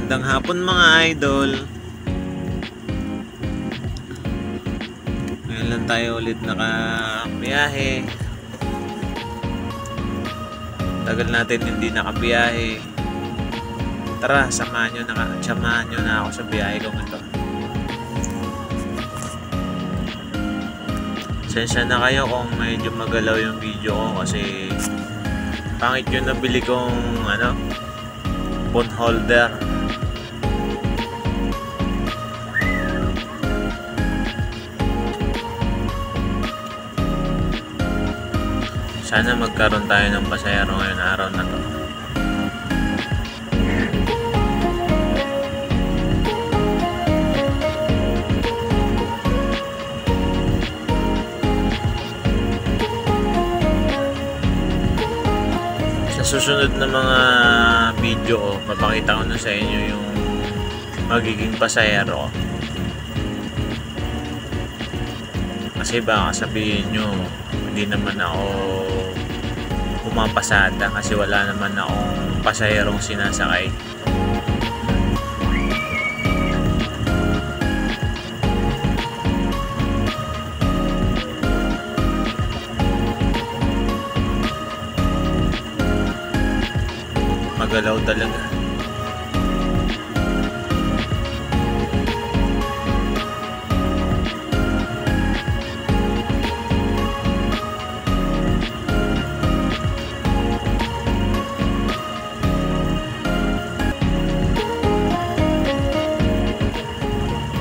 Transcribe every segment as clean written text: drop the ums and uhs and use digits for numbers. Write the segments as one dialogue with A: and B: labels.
A: Magandang hapon mga idol. Ngayon lang tayo ulit nakabiyahe. Tagal natin hindi nakabiyahe. Tara, samahan nyo na ako sa biyahe kong ito. Sensya na kayo kung medyo magalaw yung video ko kasi pangit yung nabili kong phone holder. Sana magkaroon tayo ng pasahero ngayong araw na to. Sa susunod na mga video ko, papakita ko na sa inyo yung magiging pasahero ko. Kasi baka sabihin nyo, hindi naman ako pumapasada kasi wala naman akong pasahirong sinasakay. Magalaw talaga.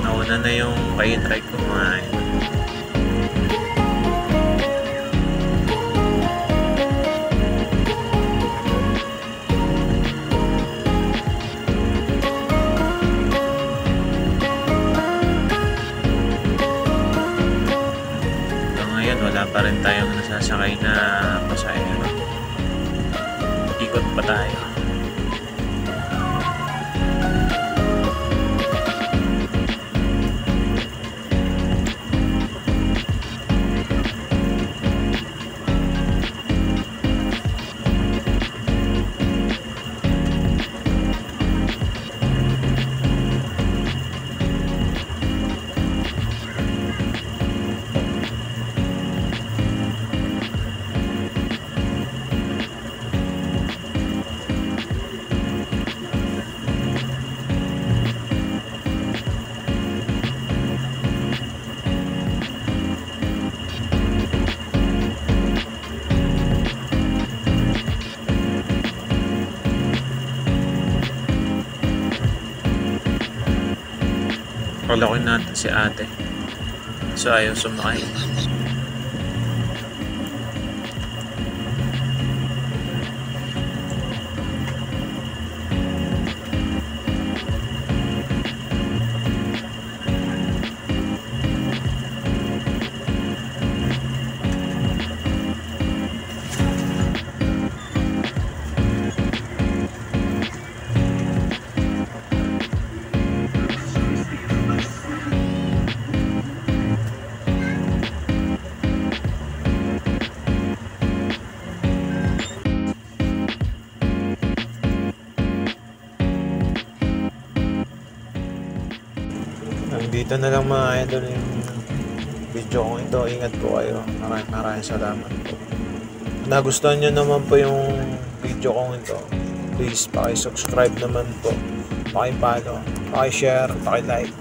A: Nauna na yung pay-trike ko mga idol. Ngayon wala pa rin tayong nasasakay na pasahero. Ikot pa tayo. Palokin natin si ate. So ayaw sumakay. Dito na lang mga idol yung video kong ito. Ingat po kayo. Maraming salamat po. Kung nagustuhan nyo naman po yung video kong ito, please paki-subscribe naman po, paki-follow, paki-share, paki-like.